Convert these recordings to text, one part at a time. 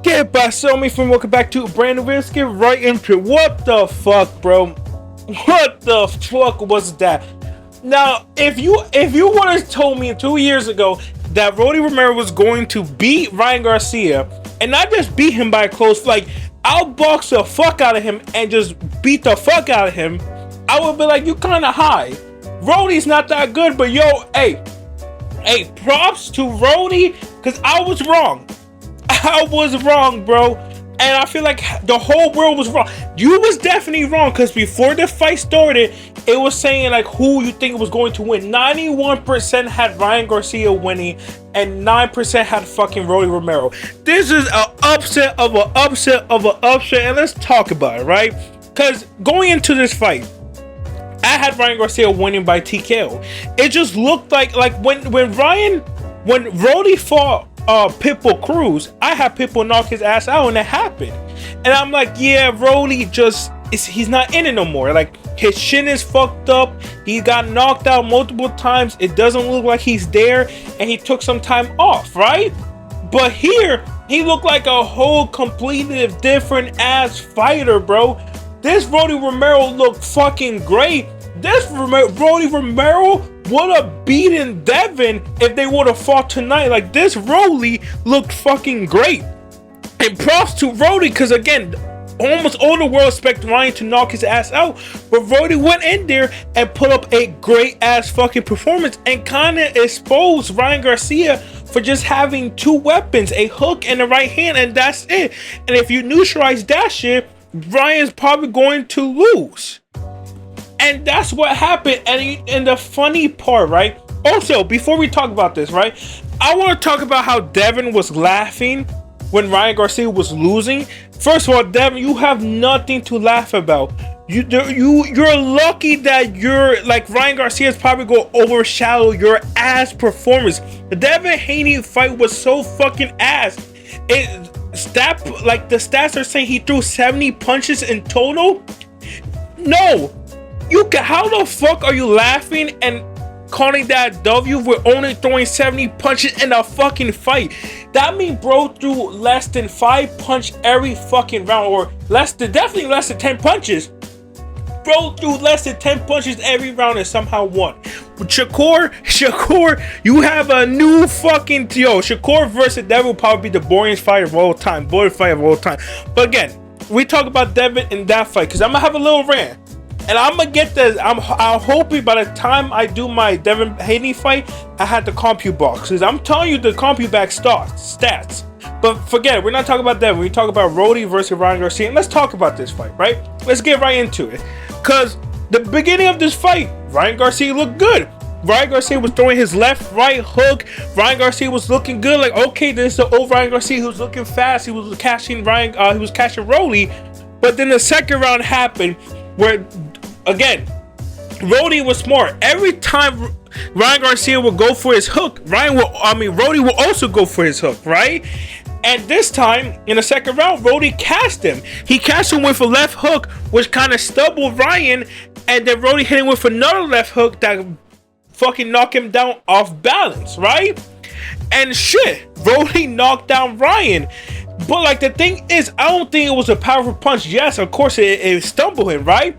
Get by so me from welcome back to a brand new video. Let's get right into it. What the fuck, bro? What the fuck was that? Now, if you would have told me 2 years ago that Romero was going to beat Ryan Garcia, and not just beat him by a close, like outbox the fuck out of him and just beat the fuck out of him, I would be like, you kind of high. Rody's not that good, but yo, hey, props to Rody, because I was wrong. I was wrong, bro. And I feel like the whole world was wrong. You was definitely wrong, because before the fight started, it was saying like who you think was going to win. 91% had Ryan Garcia winning, and 9% had fucking Rody Romero. This is an upset of an upset of an upset, and let's talk about it, right? Because going into this fight, I had Ryan Garcia winning by TKO. It just looked like when Rody fought Pitbull Cruz, I had Pitbull knock his ass out, and it happened. And I'm like, yeah, Rody he's not in it no more. Like, his chin is fucked up. He got knocked out multiple times. It doesn't look like he's there, and he took some time off, right? But here, he looked like a whole completely different ass fighter, bro. This Rody Romero looked fucking great. This Rody Romero would have beaten Devin if they would have fought tonight. Like, this Rody looked fucking great. And props to Rody, because again, almost all the world expect Ryan to knock his ass out, but Rody went in there and put up a great ass fucking performance and kind of exposed Ryan Garcia for just having two weapons, a hook and a right hand, and that's it. And if you neutralize that shit, Ryan's probably going to lose. And that's what happened. And the funny part, right? Also, before we talk about this, right, I want to talk about how Devin was laughing when Ryan Garcia was losing. First of all, Devin, you have nothing to laugh about. You're lucky that you're like Ryan Garcia's probably going to overshadow your ass performance. The Devin Haney fight was so fucking ass. The stats are saying he threw 70 punches in total. No. How the fuck are you laughing and calling that W with only throwing 70 punches in a fucking fight? That means bro threw less than 5 punches every fucking round, or definitely less than 10 punches. Bro threw less than 10 punches every round and somehow won. Shakur, you have a new fucking Shakur versus Devin will probably be the boringest fight of all time. But again, we talk about Devin in that fight because I'm gonna have a little rant. And I'm gonna get this. I'm hoping by the time I do my Devin Haney fight, I had the CompuBox. Because I'm telling you, the CompuBox stats. But forget it. We're not talking about Devin. We talk about Rody versus Ryan Garcia. And let's talk about this fight, right? Let's get right into it. Because the beginning of this fight, Ryan Garcia looked good. Ryan Garcia was throwing his left-right hook. Ryan Garcia was looking good. Like, okay, this is the old Ryan Garcia. He was looking fast. He was catching Rody. But then the second round happened, where again, Rody was smart. Every time Ryan Garcia would go for his hook, Rody will also go for his hook, right? And this time, in the second round, Rody cashed him. He cashed him with a left hook, which kind of stumbled Ryan, and then Rody hit him with another left hook that fucking knocked him down off balance, right? And shit, Rody knocked down Ryan. But like, the thing is, I don't think it was a powerful punch. Yes, of course, it stumbled him, right?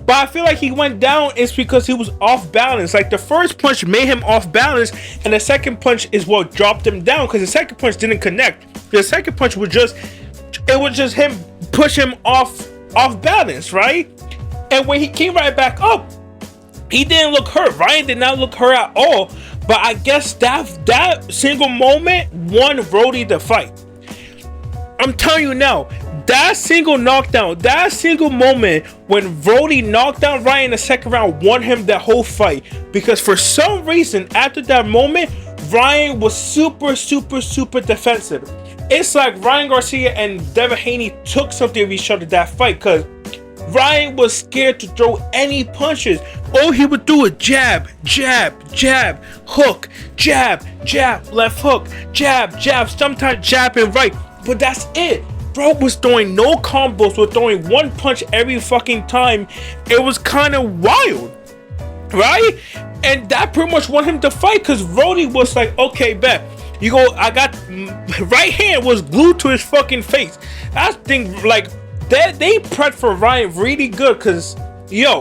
But I feel like he went down is because he was off balance. Like, the first punch made him off balance, and the second punch is what dropped him down, because the second punch didn't connect. The second punch was just him push him off balance, right? And when he came right back up, he didn't look hurt. Ryan did not look hurt at all. But I guess that single moment won Rody the fight. I'm telling you now, that single knockdown, that single moment when Rody knocked down Ryan in the second round won him that whole fight. Because for some reason, after that moment, Ryan was super defensive. It's like Ryan Garcia and Devin Haney took something of each other that fight, because Ryan was scared to throw any punches. All he would do is jab, hook, jab, left hook, jab, sometimes jab and right. But that's it. Bro was throwing no combos, was throwing one punch every fucking time. It was kind of wild, right? And that pretty much won him the fight, because Rody was like, okay, bet. You go, I got right hand was glued to his fucking face. I think like that they prepped for Ryan really good, cause yo,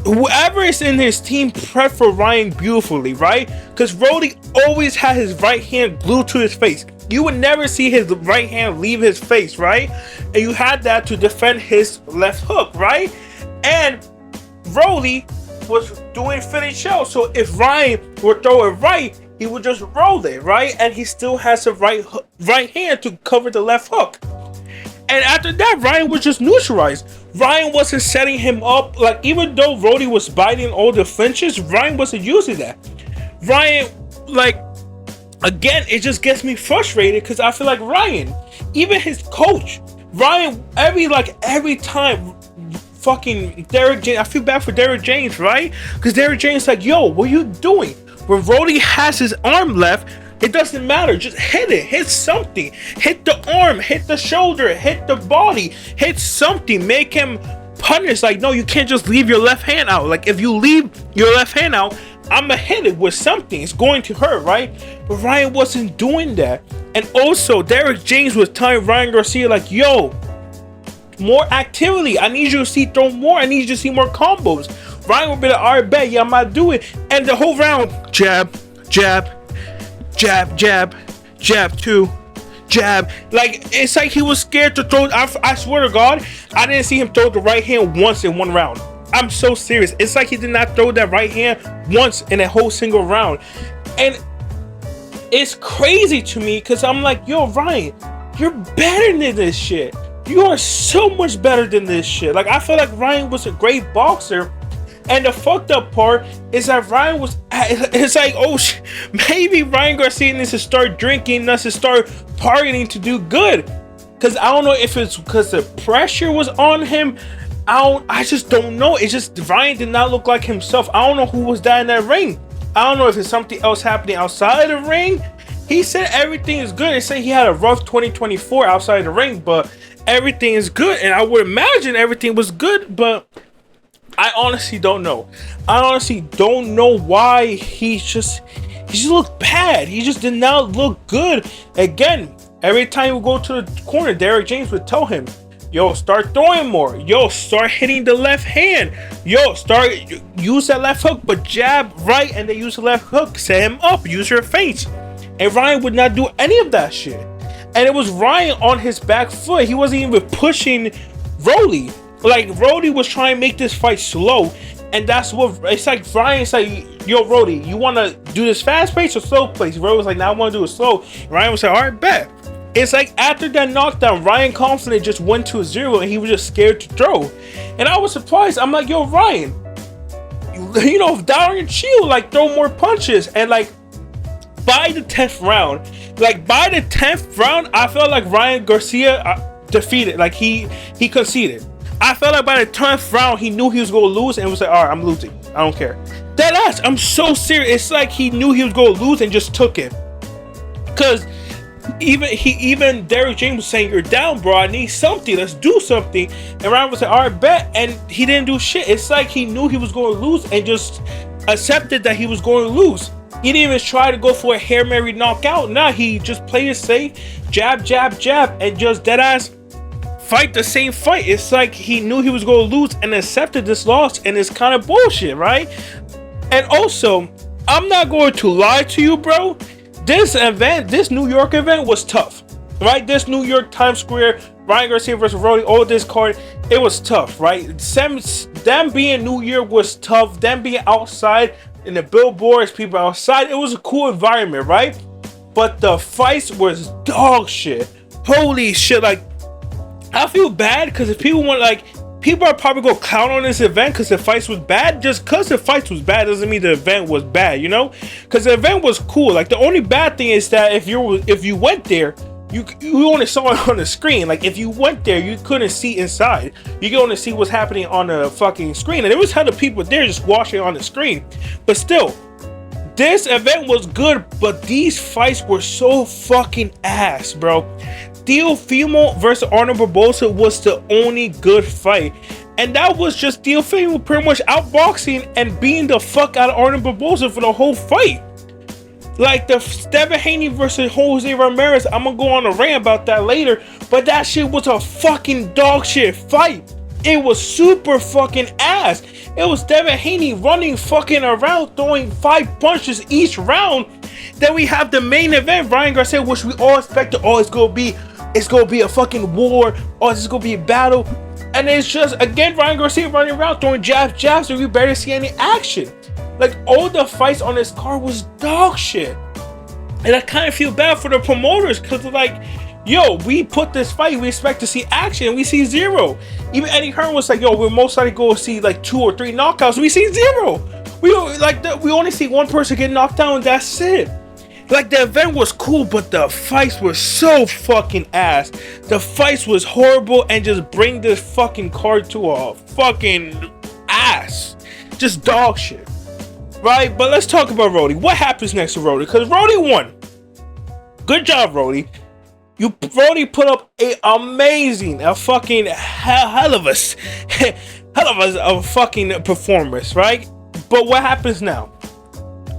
whoever is in his team prepped for Ryan beautifully, right? Cause Roddy always had his right hand glued to his face. You would never see his right hand leave his face, right? And you had that to defend his left hook, right? And Roddy was doing Philly shell, so if Ryan would throw it right, he would just roll it, right? And he still has a right hand to cover the left hook. And after that, Ryan was just neutralized. Ryan wasn't setting him up. Like, even though Roddy was biting all the flinches, Ryan wasn't using that. Ryan, like, again, it just gets me frustrated because I feel like Ryan, even his coach, Ryan, every time fucking Derrick James, I feel bad for Derrick James, right? Because Derrick James like, yo, what are you doing? When Roddy has his arm left, it doesn't matter. Just hit it. Hit something. Hit the arm. Hit the shoulder. Hit the body. Hit something. Make him punish. Like, no, you can't just leave your left hand out. Like, if you leave your left hand out, I'ma hit it with something. It's going to hurt, right? But Ryan wasn't doing that. And also, Derrick James was telling Ryan Garcia, like, yo, more activity. I need you to throw more. I need you to see more combos. Ryan would be like, all right, bet, yeah, I might do it. And the whole round, jab, jab, jab, jab, jab, two, jab. Like, it's like he was scared to throw. I swear to God, I didn't see him throw the right hand once in one round. I'm so serious. It's like he did not throw that right hand once in a whole single round. And it's crazy to me because I'm like, yo, Ryan, you're better than this shit. You are so much better than this shit. Like, I feel like Ryan was a great boxer. And the fucked up part is that Ryan was, it's like, oh, maybe Ryan Garcia needs to start drinking, needs to start partying to do good. Because I don't know if it's because the pressure was on him. I just don't know. It's just Ryan did not look like himself. I don't know who was that in that ring. I don't know if it's something else happening outside of the ring. He said everything is good. They say he had a rough 2024 outside of the ring, but everything is good. And I would imagine everything was good, but I honestly don't know. I honestly don't know why he just looked bad. He just did not look good. Again, every time he would go to the corner, Derrick James would tell him, yo, start throwing more. Yo, start hitting the left hand. Yo, use that left hook, but jab right and then use the left hook. Set him up. Use your feints. And Ryan would not do any of that shit. And it was Ryan on his back foot. He wasn't even pushing Roddy. Like, Roddy was trying to make this fight slow. And that's what, it's like Ryan's like, yo, Roddy, you want to do this fast pace or slow pace? Roddy was like, nah, I want to do it slow. Ryan was like, all right, bet. It's like after that knockdown, Ryan confident just went to a 0 and he was just scared to throw. And I was surprised. I'm like, yo, Ryan, you know, down and chill, like throw more punches. And like by the 10th round, I felt like Ryan Garcia defeated. Like he conceded. I felt like by the 10th round, he knew he was going to lose and was like, all right, I'm losing. I don't care. Deadass, I'm so serious. It's like he knew he was going to lose and just took it. Because even Derrick James was saying, you're down, bro. I need something. Let's do something. And Ryan was like, all right, bet. And he didn't do shit. It's like he knew he was going to lose and just accepted that he was going to lose. He didn't even try to go for a Hail Mary knockout. Nah, he just played it safe. Jab, jab, jab. And just deadass fight the same fight. It's like he knew he was going to lose and accepted this loss. And it's kind of bullshit, right? And also, I'm not going to lie to you, bro. This New York event was tough, right? This New York Times Square, Ryan Garcia versus Roddy, all this card, it was tough, right? Them being New York was tough. Them being outside in the billboards, people outside, it was a cool environment, right? But the fights was dog shit. Holy shit, like, I feel bad because if people want, like, people are probably gonna clown on this event because the fights was bad. Just because the fights was bad doesn't mean the event was bad, you know? Because the event was cool. Like, the only bad thing is that if you went there, you only saw it on the screen. Like, if you went there, you couldn't see inside. You could only see what's happening on the fucking screen. And there was hella people there just watching on the screen. But still, this event was good, but these fights were so fucking ass, bro. Teofimo versus Arnold Barboza was the only good fight. And that was just Teofimo pretty much outboxing and beating the fuck out of Arnold Barboza for the whole fight. Like the Devin Haney versus Jose Ramirez, I'm gonna go on a rant about that later, but that shit was a fucking dog shit fight. It was super fucking ass. It was Devin Haney running fucking around, throwing 5 punches each round. Then we have the main event, Ryan Garcia, which we all expected. Oh, it's gonna be a fucking war. Oh, it's gonna be a battle. And it's just, again, Ryan Garcia running around, throwing jabs, and we barely see any action. Like, all the fights on this card was dog shit. And I kind of feel bad for the promoters, because they're like, yo, we put this fight, we expect to see action, and we see 0. Even Eddie Hearn was like, yo, we'll most likely go see like 2 or 3 knockouts. We see 0. We only see 1 person get knocked down, and that's it. Like, the event was cool, but the fights were so fucking ass. The fights was horrible, and just bring this fucking card to a fucking ass. Just dog shit. Right? But let's talk about Rody. What happens next to Rody? Because Rody won. Good job, Rody. Rody put up a fucking hell of a fucking performance, right? But what happens now?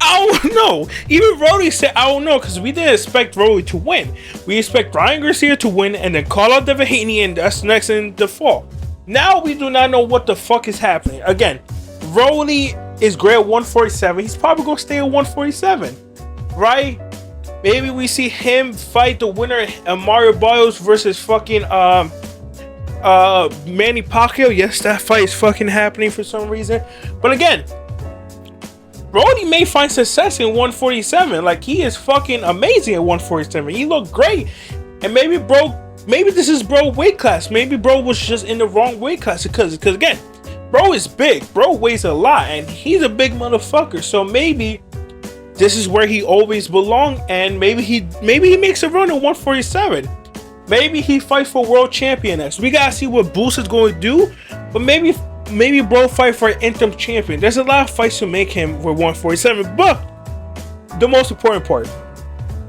I don't know. Even Rody said, I don't know, because we didn't expect Rody to win. We expect Ryan Garcia to win and then call out Devin Haney, and that's next in the fall. Now we do not know what the fuck is happening. Again, Rody is great at 147. He's probably going to stay at 147, right? Maybe we see him fight the winner of Mario Barrios versus fucking Manny Pacquiao. Yes, that fight is fucking happening for some reason. But again, Rody may find success in 147. Like, he is fucking amazing at 147. He looked great. And maybe this is bro weight class. Maybe bro was just in the wrong weight class. Because again, bro is big. Bro weighs a lot. And he's a big motherfucker. So maybe this is where he always belonged, and maybe he makes a run at 147. Maybe he fights for world champion next. We gotta see what Boost is going to do, but maybe bro fight for an interim champion. There's a lot of fights to make him for 147. But the most important part: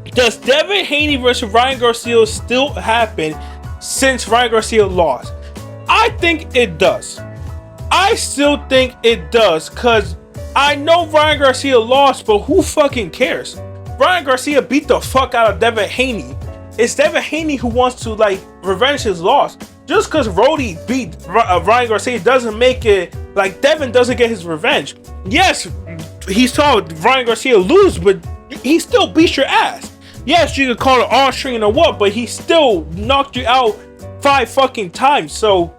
does Devin Haney versus Ryan Garcia still happen since Ryan Garcia lost? I think it does. I still think it does, because I know Ryan Garcia lost, but who fucking cares? Ryan Garcia beat the fuck out of Devin Haney. It's Devin Haney who wants to, like, revenge his loss. Just because Rody beat Ryan Garcia doesn't make it like Devin doesn't get his revenge. Yes, he saw Ryan Garcia lose, but he still beat your ass. Yes, you could call it on-string or what, but he still knocked you out 5 fucking times. So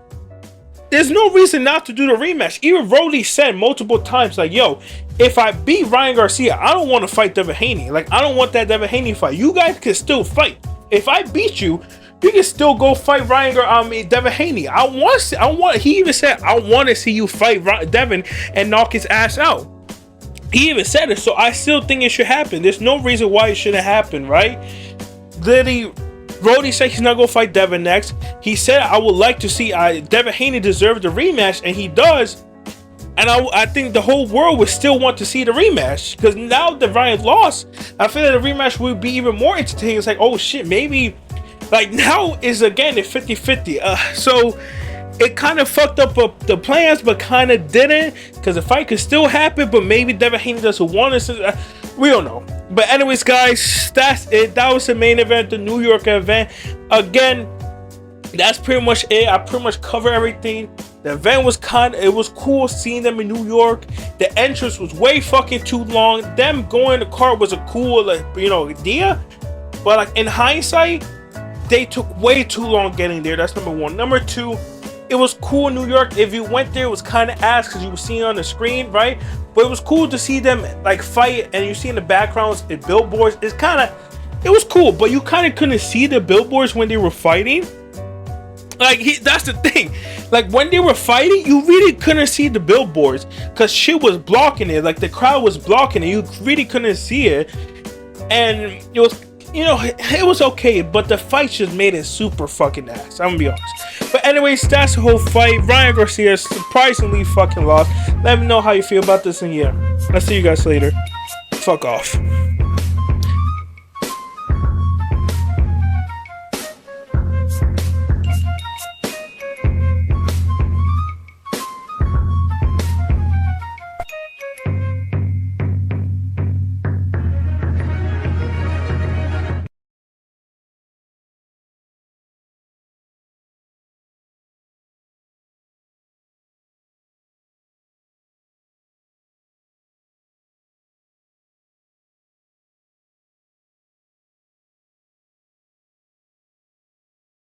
there's no reason not to do the rematch. Even Rody said multiple times, like, yo, if I beat Ryan Garcia, I don't want to fight Devin Haney. Like, I don't want that Devin Haney fight. You guys can still fight. If I beat you, you can still go fight Devin Haney. He even said, I want to see you fight Devin and knock his ass out. He even said it, so I still think it should happen. There's no reason why it shouldn't happen, right? Literally, Rody said he's not going to fight Devin next. He said, I would like to see Devin Haney deserve the rematch, and he does. And I think the whole world would still want to see the rematch, because now that Ryan lost, I feel like the rematch would be even more entertaining. It's like, oh shit, maybe, like, now is again at 50-50. So it kind of fucked up the plans, but kind of didn't, because the fight could still happen, but maybe Devin Haney doesn't want to. We don't know. But anyways, guys, that's it. That was the main event, the New York event. Again, that's pretty much it. I pretty much covered everything. The event was it was cool seeing them in New York. The entrance was way fucking too long. Them going in the car was a cool, like, idea. But like, in hindsight, they took way too long getting there. That's number one. Number two, it was cool in New York. If you went there, it was kind of ass because you were seeing on the screen, right? But it was cool to see them like fight, and you see in the backgrounds the billboards. It was cool, but you kind of couldn't see the billboards when they were fighting. Like, that's the thing. Like, when they were fighting, you really couldn't see the billboards because shit was blocking it. Like, the crowd was blocking it. You really couldn't see it, and it was, it was okay. But the fight just made it super fucking ass. I'm gonna be honest. But anyways, that's the whole fight. Ryan Garcia surprisingly fucking lost. Let me know how you feel about this, and yeah, I'll see you guys later. Fuck off.